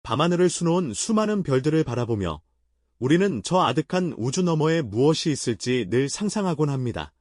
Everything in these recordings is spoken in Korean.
밤하늘을 수놓은 수많은 별들을 바라보며 우리는 저 아득한 우주 너머에 무엇이 있을지 늘 상상하곤 합니다.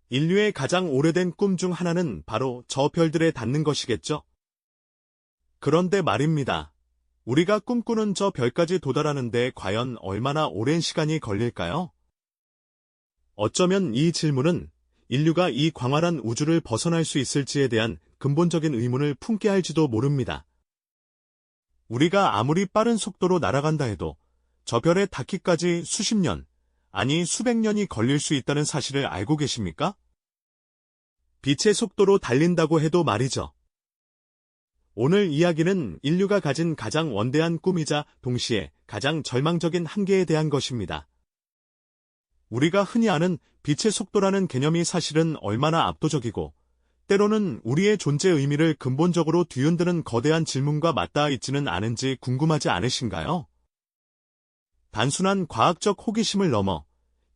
인류의 가장 오래된 꿈 중 하나는 바로 저 별들에 닿는 것이겠죠? 그런데 말입니다. 우리가 꿈꾸는 저 별까지 도달하는데 과연 얼마나 오랜 시간이 걸릴까요? 어쩌면 이 질문은 인류가 이 광활한 우주를 벗어날 수 있을지에 대한 근본적인 의문을 품게 할지도 모릅니다. 우리가 아무리 빠른 속도로 날아간다 해도 저 별에 닿기까지 수십 년, 아니 수백 년이 걸릴 수 있다는 사실을 알고 계십니까? 빛의 속도로 달린다고 해도 말이죠. 오늘 이야기는 인류가 가진 가장 원대한 꿈이자 동시에 가장 절망적인 한계에 대한 것입니다. 우리가 흔히 아는 빛의 속도라는 개념이 사실은 얼마나 압도적이고 때로는 우리의 존재 의미를 근본적으로 뒤흔드는 거대한 질문과 맞닿아 있지는 않은지 궁금하지 않으신가요? 단순한 과학적 호기심을 넘어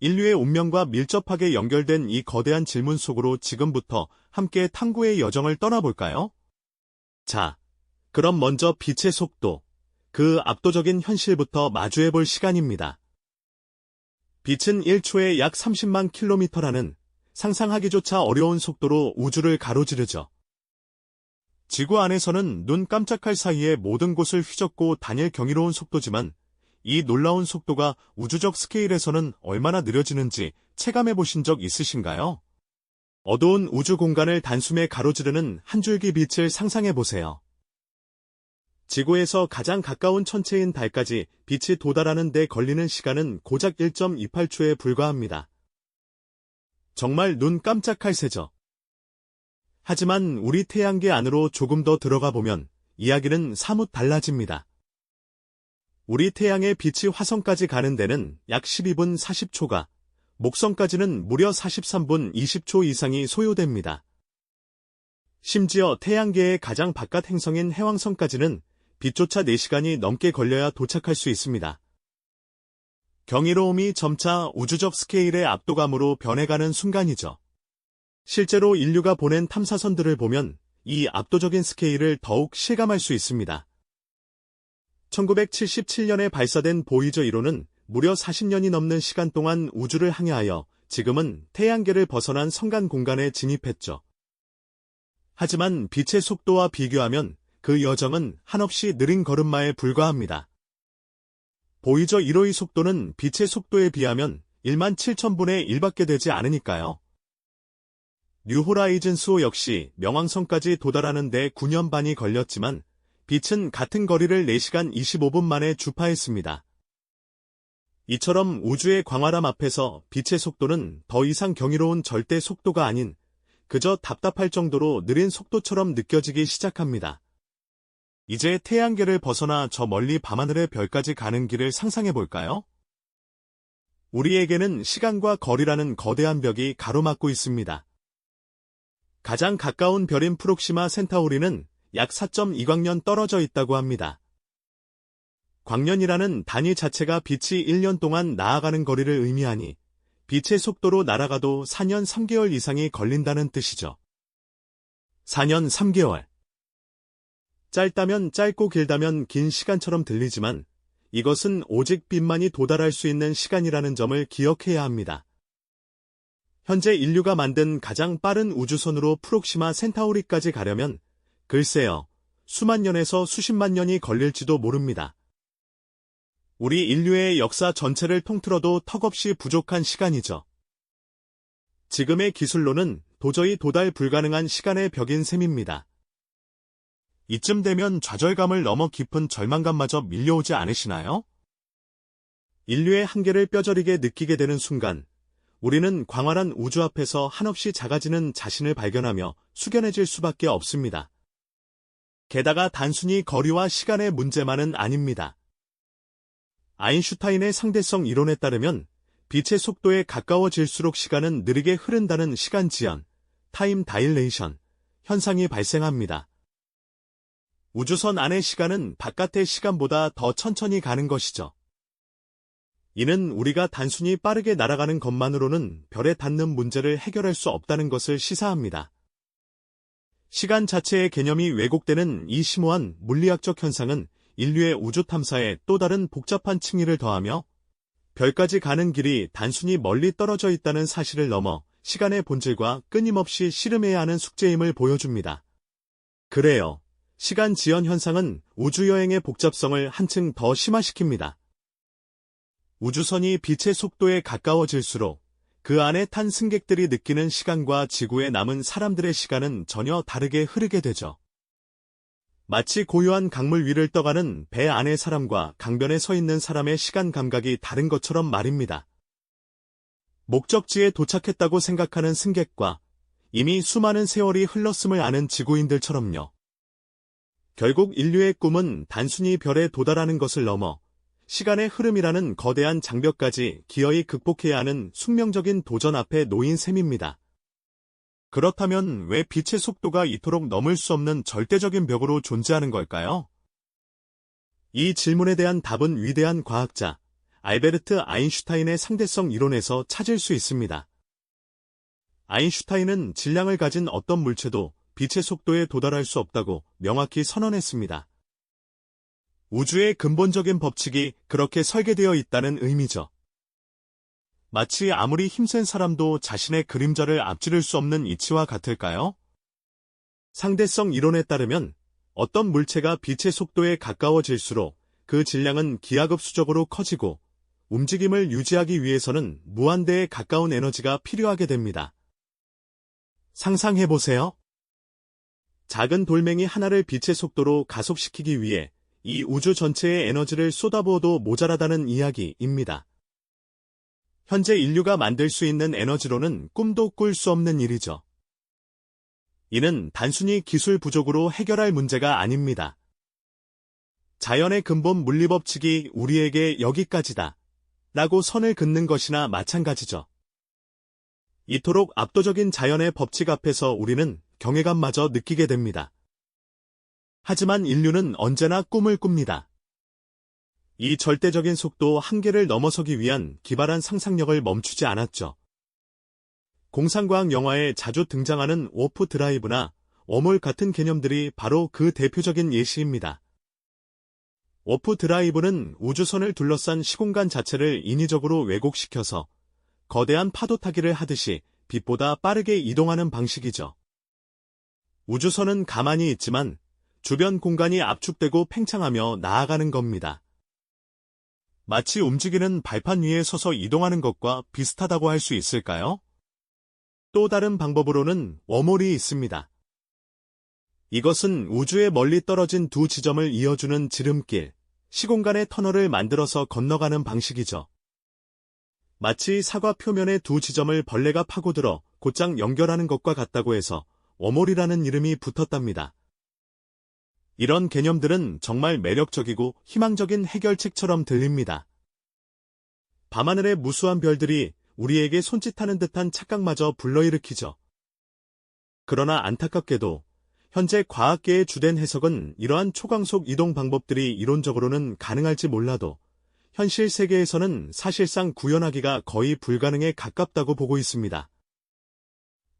인류의 운명과 밀접하게 연결된 이 거대한 질문 속으로 지금부터 함께 탐구의 여정을 떠나볼까요? 자, 그럼 먼저 빛의 속도, 그 압도적인 현실부터 마주해볼 시간입니다. 빛은 1초에 약 30만 킬로미터라는 상상하기조차 어려운 속도로 우주를 가로지르죠. 지구 안에서는 눈 깜짝할 사이에 모든 곳을 휘젓고 다닐 경이로운 속도지만 이 놀라운 속도가 우주적 스케일에서는 얼마나 느려지는지 체감해 보신 적 있으신가요? 어두운 우주 공간을 단숨에 가로지르는 한 줄기 빛을 상상해 보세요. 지구에서 가장 가까운 천체인 달까지 빛이 도달하는 데 걸리는 시간은 고작 1.28초에 불과합니다. 정말 눈 깜짝할 새죠. 하지만 우리 태양계 안으로 조금 더 들어가 보면 이야기는 사뭇 달라집니다. 우리 태양의 빛이 화성까지 가는 데는 약 12분 40초가, 목성까지는 무려 43분 20초 이상이 소요됩니다. 심지어 태양계의 가장 바깥 행성인 해왕성까지는 빛조차 4시간이 넘게 걸려야 도착할 수 있습니다. 경이로움이 점차 우주적 스케일의 압도감으로 변해가는 순간이죠. 실제로 인류가 보낸 탐사선들을 보면 이 압도적인 스케일을 더욱 실감할 수 있습니다. 1977년에 발사된 보이저 1호는 무려 40년이 넘는 시간 동안 우주를 항해하여 지금은 태양계를 벗어난 성간 공간에 진입했죠. 하지만 빛의 속도와 비교하면 그 여정은 한없이 느린 걸음마에 불과합니다. 보이저 1호의 속도는 빛의 속도에 비하면 1만 7천분의 1밖에 되지 않으니까요. 뉴호라이즌스호 역시 명왕성까지 도달하는 데 9년 반이 걸렸지만 빛은 같은 거리를 4시간 25분 만에 주파했습니다. 이처럼 우주의 광활함 앞에서 빛의 속도는 더 이상 경이로운 절대 속도가 아닌 그저 답답할 정도로 느린 속도처럼 느껴지기 시작합니다. 이제 태양계를 벗어나 저 멀리 밤하늘의 별까지 가는 길을 상상해볼까요? 우리에게는 시간과 거리라는 거대한 벽이 가로막고 있습니다. 가장 가까운 별인 프록시마 센타우리는 약 4.2광년 떨어져 있다고 합니다. 광년이라는 단위 자체가 빛이 1년 동안 나아가는 거리를 의미하니 빛의 속도로 날아가도 4년 3개월 이상이 걸린다는 뜻이죠. 4년 3개월. 짧다면 짧고 길다면 긴 시간처럼 들리지만 이것은 오직 빛만이 도달할 수 있는 시간이라는 점을 기억해야 합니다. 현재 인류가 만든 가장 빠른 우주선으로 프록시마 센타우리까지 가려면 글쎄요, 수만 년에서 수십만 년이 걸릴지도 모릅니다. 우리 인류의 역사 전체를 통틀어도 턱없이 부족한 시간이죠. 지금의 기술로는 도저히 도달 불가능한 시간의 벽인 셈입니다. 이쯤 되면 좌절감을 넘어 깊은 절망감마저 밀려오지 않으시나요? 인류의 한계를 뼈저리게 느끼게 되는 순간, 우리는 광활한 우주 앞에서 한없이 작아지는 자신을 발견하며 숙연해질 수밖에 없습니다. 게다가 단순히 거리와 시간의 문제만은 아닙니다. 아인슈타인의 상대성 이론에 따르면 빛의 속도에 가까워질수록 시간은 느리게 흐른다는 시간 지연, 타임 다일레이션 현상이 발생합니다. 우주선 안의 시간은 바깥의 시간보다 더 천천히 가는 것이죠. 이는 우리가 단순히 빠르게 날아가는 것만으로는 별에 닿는 문제를 해결할 수 없다는 것을 시사합니다. 시간 자체의 개념이 왜곡되는 이 심오한 물리학적 현상은 인류의 우주 탐사에 또 다른 복잡한 층위를 더하며 별까지 가는 길이 단순히 멀리 떨어져 있다는 사실을 넘어 시간의 본질과 끊임없이 씨름해야 하는 숙제임을 보여줍니다. 그래요. 시간 지연 현상은 우주여행의 복잡성을 한층 더 심화시킵니다. 우주선이 빛의 속도에 가까워질수록 그 안에 탄 승객들이 느끼는 시간과 지구에 남은 사람들의 시간은 전혀 다르게 흐르게 되죠. 마치 고요한 강물 위를 떠가는 배 안의 사람과 강변에 서 있는 사람의 시간 감각이 다른 것처럼 말입니다. 목적지에 도착했다고 생각하는 승객과 이미 수많은 세월이 흘렀음을 아는 지구인들처럼요. 결국 인류의 꿈은 단순히 별에 도달하는 것을 넘어 시간의 흐름이라는 거대한 장벽까지 기어이 극복해야 하는 숙명적인 도전 앞에 놓인 셈입니다. 그렇다면 왜 빛의 속도가 이토록 넘을 수 없는 절대적인 벽으로 존재하는 걸까요? 이 질문에 대한 답은 위대한 과학자 알베르트 아인슈타인의 상대성 이론에서 찾을 수 있습니다. 아인슈타인은 질량을 가진 어떤 물체도 빛의 속도에 도달할 수 없다고 명확히 선언했습니다. 우주의 근본적인 법칙이 그렇게 설계되어 있다는 의미죠. 마치 아무리 힘센 사람도 자신의 그림자를 앞지를 수 없는 이치와 같을까요? 상대성 이론에 따르면 어떤 물체가 빛의 속도에 가까워질수록 그 질량은 기하급수적으로 커지고 움직임을 유지하기 위해서는 무한대에 가까운 에너지가 필요하게 됩니다. 상상해보세요. 작은 돌멩이 하나를 빛의 속도로 가속시키기 위해 이 우주 전체의 에너지를 쏟아부어도 모자라다는 이야기입니다. 현재 인류가 만들 수 있는 에너지로는 꿈도 꿀 수 없는 일이죠. 이는 단순히 기술 부족으로 해결할 문제가 아닙니다. 자연의 근본 물리법칙이 우리에게 여기까지다 라고 선을 긋는 것이나 마찬가지죠. 이토록 압도적인 자연의 법칙 앞에서 우리는 경외감마저 느끼게 됩니다. 하지만 인류는 언제나 꿈을 꿉니다. 이 절대적인 속도 한계를 넘어서기 위한 기발한 상상력을 멈추지 않았죠. 공상과학 영화에 자주 등장하는 워프 드라이브나 웜홀 같은 개념들이 바로 그 대표적인 예시입니다. 워프 드라이브는 우주선을 둘러싼 시공간 자체를 인위적으로 왜곡시켜서 거대한 파도 타기를 하듯이 빛보다 빠르게 이동하는 방식이죠. 우주선은 가만히 있지만 주변 공간이 압축되고 팽창하며 나아가는 겁니다. 마치 움직이는 발판 위에 서서 이동하는 것과 비슷하다고 할 수 있을까요? 또 다른 방법으로는 웜홀이 있습니다. 이것은 우주에 멀리 떨어진 두 지점을 이어주는 지름길, 시공간의 터널을 만들어서 건너가는 방식이죠. 마치 사과 표면의 두 지점을 벌레가 파고들어 곧장 연결하는 것과 같다고 해서 웜홀이라는 이름이 붙었답니다. 이런 개념들은 정말 매력적이고 희망적인 해결책처럼 들립니다. 밤하늘의 무수한 별들이 우리에게 손짓하는 듯한 착각마저 불러일으키죠. 그러나 안타깝게도 현재 과학계의 주된 해석은 이러한 초광속 이동 방법들이 이론적으로는 가능할지 몰라도 현실 세계에서는 사실상 구현하기가 거의 불가능에 가깝다고 보고 있습니다.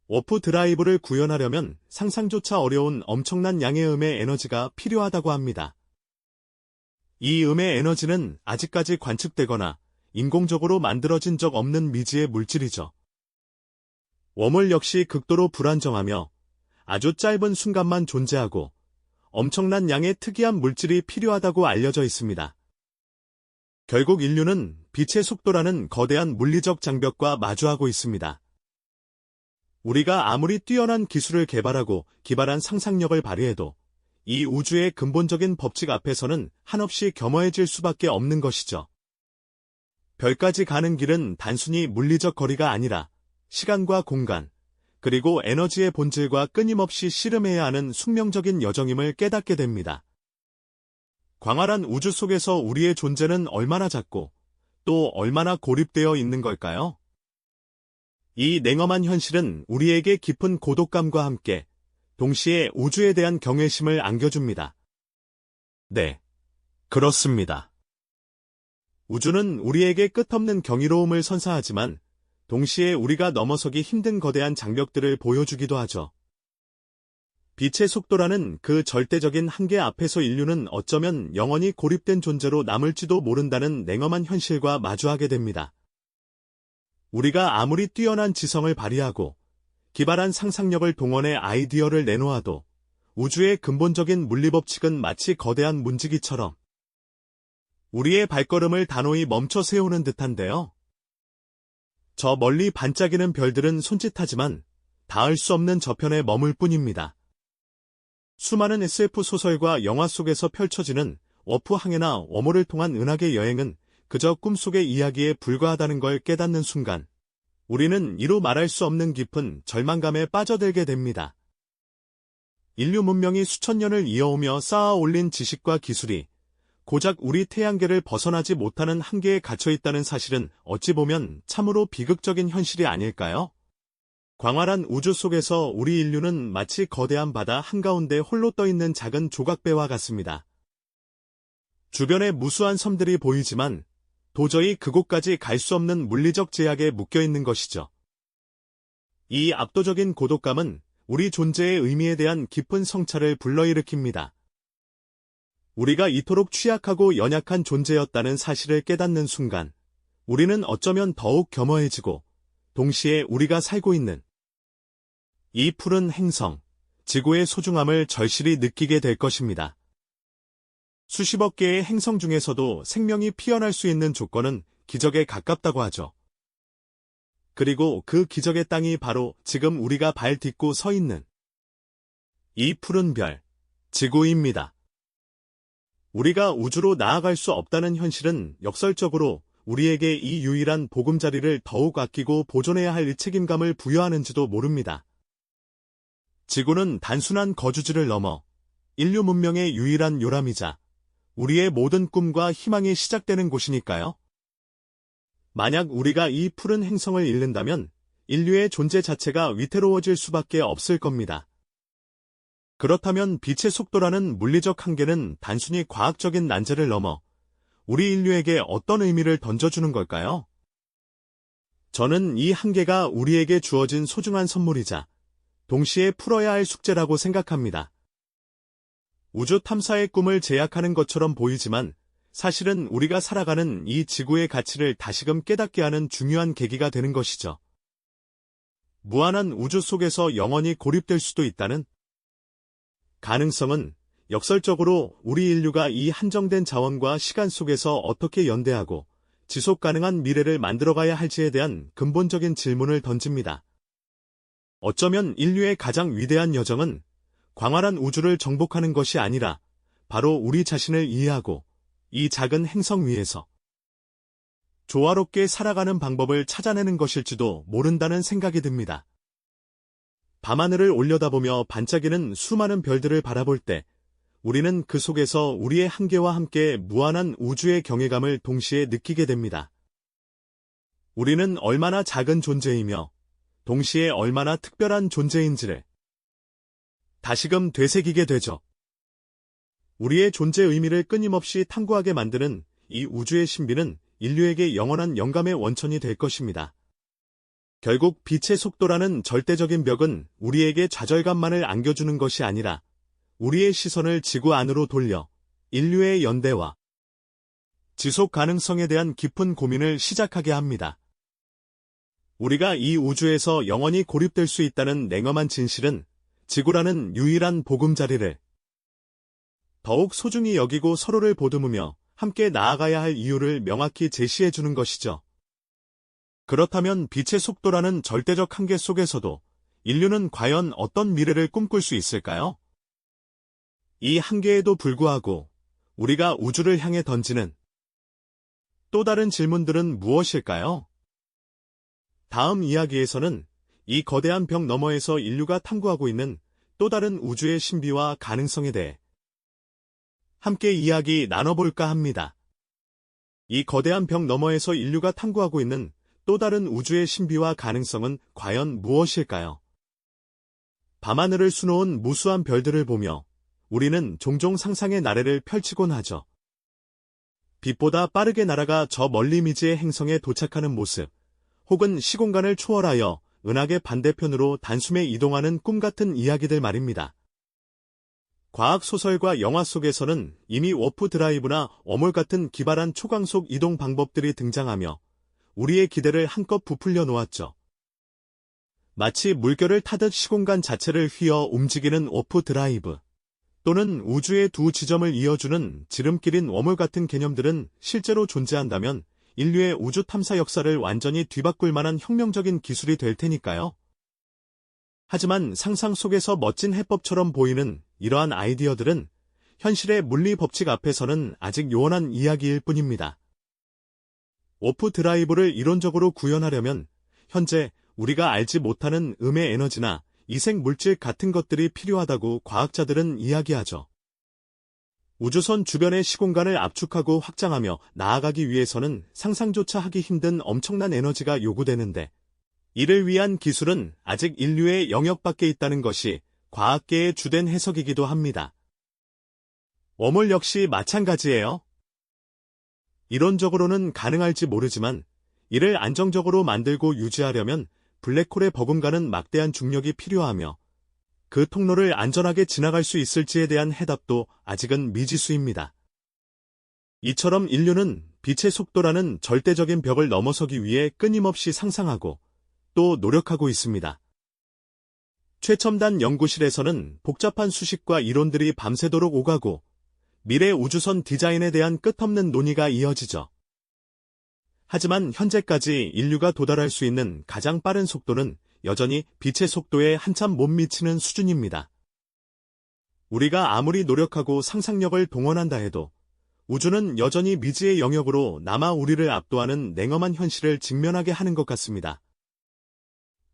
워프 드라이브를 구현하려면 상상조차 어려운 엄청난 양의 음의 에너지가 필요하다고 합니다. 이 음의 에너지는 아직까지 관측되거나 인공적으로 만들어진 적 없는 미지의 물질이죠. 웜홀 역시 극도로 불안정하며 아주 짧은 순간만 존재하고 엄청난 양의 특이한 물질이 필요하다고 알려져 있습니다. 결국 인류는 빛의 속도라는 거대한 물리적 장벽과 마주하고 있습니다. 우리가 아무리 뛰어난 기술을 개발하고 기발한 상상력을 발휘해도 이 우주의 근본적인 법칙 앞에서는 한없이 겸허해질 수밖에 없는 것이죠. 별까지 가는 길은 단순히 물리적 거리가 아니라 시간과 공간, 그리고 에너지의 본질과 끊임없이 씨름해야 하는 숙명적인 여정임을 깨닫게 됩니다. 광활한 우주 속에서 우리의 존재는 얼마나 작고 또 얼마나 고립되어 있는 걸까요? 이 냉엄한 현실은 우리에게 깊은 고독감과 함께 동시에 우주에 대한 경외심을 안겨줍니다. 네, 그렇습니다. 우주는 우리에게 끝없는 경이로움을 선사하지만 동시에 우리가 넘어서기 힘든 거대한 장벽들을 보여주기도 하죠. 빛의 속도라는 그 절대적인 한계 앞에서 인류는 어쩌면 영원히 고립된 존재로 남을지도 모른다는 냉엄한 현실과 마주하게 됩니다. 우리가 아무리 뛰어난 지성을 발휘하고 기발한 상상력을 동원해 아이디어를 내놓아도 우주의 근본적인 물리법칙은 마치 거대한 문지기처럼 우리의 발걸음을 단호히 멈춰 세우는 듯한데요. 저 멀리 반짝이는 별들은 손짓하지만 닿을 수 없는 저편에 머물 뿐입니다. 수많은 SF 소설과 영화 속에서 펼쳐지는 워프 항해나 웜홀을 통한 은하계 여행은 그저 꿈속의 이야기에 불과하다는 걸 깨닫는 순간 우리는 이루 말할 수 없는 깊은 절망감에 빠져들게 됩니다. 인류 문명이 수천 년을 이어오며 쌓아 올린 지식과 기술이 고작 우리 태양계를 벗어나지 못하는 한계에 갇혀 있다는 사실은 어찌 보면 참으로 비극적인 현실이 아닐까요? 광활한 우주 속에서 우리 인류는 마치 거대한 바다 한가운데 홀로 떠있는 작은 조각배와 같습니다. 주변에 무수한 섬들이 보이지만 도저히 그곳까지 갈 수 없는 물리적 제약에 묶여있는 것이죠. 이 압도적인 고독감은 우리 존재의 의미에 대한 깊은 성찰을 불러일으킵니다. 우리가 이토록 취약하고 연약한 존재였다는 사실을 깨닫는 순간 우리는 어쩌면 더욱 겸허해지고 동시에 우리가 살고 있는 이 푸른 행성, 지구의 소중함을 절실히 느끼게 될 것입니다. 수십억 개의 행성 중에서도 생명이 피어날 수 있는 조건은 기적에 가깝다고 하죠. 그리고 그 기적의 땅이 바로 지금 우리가 발 딛고 서 있는 이 푸른 별, 지구입니다. 우리가 우주로 나아갈 수 없다는 현실은 역설적으로 우리에게 이 유일한 보금자리를 더욱 아끼고 보존해야 할 책임감을 부여하는지도 모릅니다. 지구는 단순한 거주지를 넘어 인류 문명의 유일한 요람이자 우리의 모든 꿈과 희망이 시작되는 곳이니까요. 만약 우리가 이 푸른 행성을 잃는다면 인류의 존재 자체가 위태로워질 수밖에 없을 겁니다. 그렇다면 빛의 속도라는 물리적 한계는 단순히 과학적인 난제를 넘어 우리 인류에게 어떤 의미를 던져주는 걸까요? 저는 이 한계가 우리에게 주어진 소중한 선물이자 동시에 풀어야 할 숙제라고 생각합니다. 우주 탐사의 꿈을 제약하는 것처럼 보이지만 사실은 우리가 살아가는 이 지구의 가치를 다시금 깨닫게 하는 중요한 계기가 되는 것이죠. 무한한 우주 속에서 영원히 고립될 수도 있다는 가능성은 역설적으로 우리 인류가 이 한정된 자원과 시간 속에서 어떻게 연대하고 지속 가능한 미래를 만들어가야 할지에 대한 근본적인 질문을 던집니다. 어쩌면 인류의 가장 위대한 여정은 광활한 우주를 정복하는 것이 아니라 바로 우리 자신을 이해하고 이 작은 행성 위에서 조화롭게 살아가는 방법을 찾아내는 것일지도 모른다는 생각이 듭니다. 밤하늘을 올려다보며 반짝이는 수많은 별들을 바라볼 때 우리는 그 속에서 우리의 한계와 함께 무한한 우주의 경외감을 동시에 느끼게 됩니다. 우리는 얼마나 작은 존재이며 동시에 얼마나 특별한 존재인지를 다시금 되새기게 되죠. 우리의 존재 의미를 끊임없이 탐구하게 만드는 이 우주의 신비는 인류에게 영원한 영감의 원천이 될 것입니다. 결국 빛의 속도라는 절대적인 벽은 우리에게 좌절감만을 안겨주는 것이 아니라 우리의 시선을 지구 안으로 돌려 인류의 연대와 지속 가능성에 대한 깊은 고민을 시작하게 합니다. 우리가 이 우주에서 영원히 고립될 수 있다는 냉엄한 진실은 지구라는 유일한 보금자리를 더욱 소중히 여기고 서로를 보듬으며 함께 나아가야 할 이유를 명확히 제시해 주는 것이죠. 그렇다면 빛의 속도라는 절대적 한계 속에서도 인류는 과연 어떤 미래를 꿈꿀 수 있을까요? 이 한계에도 불구하고 우리가 우주를 향해 던지는 또 다른 질문들은 무엇일까요? 다음 이야기에서는 이 거대한 벽 너머에서 인류가 탐구하고 있는 또 다른 우주의 신비와 가능성에 대해 함께 이야기 나눠볼까 합니다. 이 거대한 벽 너머에서 인류가 탐구하고 있는 또 다른 우주의 신비와 가능성은 과연 무엇일까요? 밤하늘을 수놓은 무수한 별들을 보며 우리는 종종 상상의 나래를 펼치곤 하죠. 빛보다 빠르게 날아가 저 멀리 미지의 행성에 도착하는 모습, 혹은 시공간을 초월하여 은하계 반대편으로 단숨에 이동하는 꿈같은 이야기들 말입니다. 과학 소설과 영화 속에서는 이미 워프 드라이브나 어몰 같은 기발한 초광속 이동 방법들이 등장하며 우리의 기대를 한껏 부풀려 놓았죠. 마치 물결을 타듯 시공간 자체를 휘어 움직이는 워프 드라이브 또는 우주의 두 지점을 이어주는 지름길인 워몰 같은 개념들은 실제로 존재한다면 인류의 우주 탐사 역사를 완전히 뒤바꿀 만한 혁명적인 기술이 될 테니까요. 하지만 상상 속에서 멋진 해법처럼 보이는 이러한 아이디어들은 현실의 물리 법칙 앞에서는 아직 요원한 이야기일 뿐입니다. 워프 드라이브를 이론적으로 구현하려면 현재 우리가 알지 못하는 음의 에너지나 이색 물질 같은 것들이 필요하다고 과학자들은 이야기하죠. 우주선 주변의 시공간을 압축하고 확장하며 나아가기 위해서는 상상조차 하기 힘든 엄청난 에너지가 요구되는데 이를 위한 기술은 아직 인류의 영역 밖에 있다는 것이 과학계의 주된 해석이기도 합니다. 워몰 역시 마찬가지예요. 이론적으로는 가능할지 모르지만 이를 안정적으로 만들고 유지하려면 블랙홀에 버금가는 막대한 중력이 필요하며 그 통로를 안전하게 지나갈 수 있을지에 대한 해답도 아직은 미지수입니다. 이처럼 인류는 빛의 속도라는 절대적인 벽을 넘어서기 위해 끊임없이 상상하고 또 노력하고 있습니다. 최첨단 연구실에서는 복잡한 수식과 이론들이 밤새도록 오가고 미래 우주선 디자인에 대한 끝없는 논의가 이어지죠. 하지만 현재까지 인류가 도달할 수 있는 가장 빠른 속도는 여전히 빛의 속도에 한참 못 미치는 수준입니다. 우리가 아무리 노력하고 상상력을 동원한다 해도 우주는 여전히 미지의 영역으로 남아 우리를 압도하는 냉엄한 현실을 직면하게 하는 것 같습니다.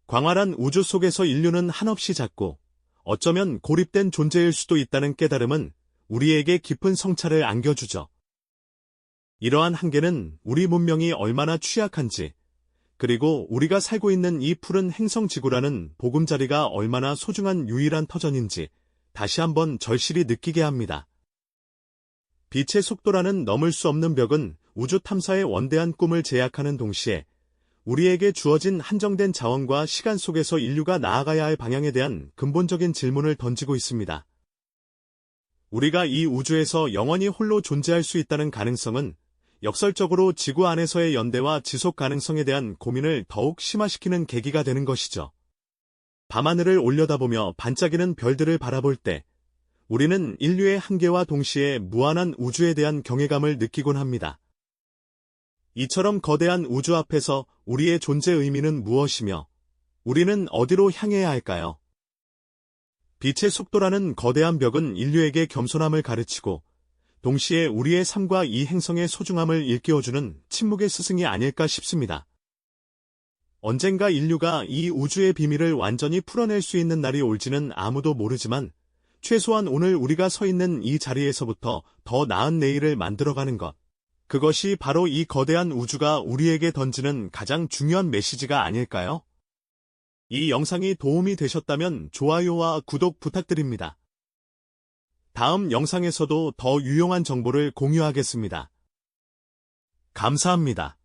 광활한 우주 속에서 인류는 한없이 작고 어쩌면 고립된 존재일 수도 있다는 깨달음은 우리에게 깊은 성찰을 안겨주죠. 이러한 한계는 우리 문명이 얼마나 취약한지, 그리고 우리가 살고 있는 이 푸른 행성 지구라는 보금자리가 얼마나 소중한 유일한 터전인지 다시 한번 절실히 느끼게 합니다. 빛의 속도라는 넘을 수 없는 벽은 우주 탐사의 원대한 꿈을 제약하는 동시에 우리에게 주어진 한정된 자원과 시간 속에서 인류가 나아가야 할 방향에 대한 근본적인 질문을 던지고 있습니다. 우리가 이 우주에서 영원히 홀로 존재할 수 있다는 가능성은 역설적으로 지구 안에서의 연대와 지속 가능성에 대한 고민을 더욱 심화시키는 계기가 되는 것이죠. 밤하늘을 올려다보며 반짝이는 별들을 바라볼 때 우리는 인류의 한계와 동시에 무한한 우주에 대한 경외감을 느끼곤 합니다. 이처럼 거대한 우주 앞에서 우리의 존재 의미는 무엇이며 우리는 어디로 향해야 할까요? 빛의 속도라는 거대한 벽은 인류에게 겸손함을 가르치고 동시에 우리의 삶과 이 행성의 소중함을 일깨워주는 침묵의 스승이 아닐까 싶습니다. 언젠가 인류가 이 우주의 비밀을 완전히 풀어낼 수 있는 날이 올지는 아무도 모르지만 최소한 오늘 우리가 서 있는 이 자리에서부터 더 나은 내일을 만들어가는 것. 그것이 바로 이 거대한 우주가 우리에게 던지는 가장 중요한 메시지가 아닐까요? 이 영상이 도움이 되셨다면 좋아요와 구독 부탁드립니다. 다음 영상에서도 더 유용한 정보를 공유하겠습니다. 감사합니다.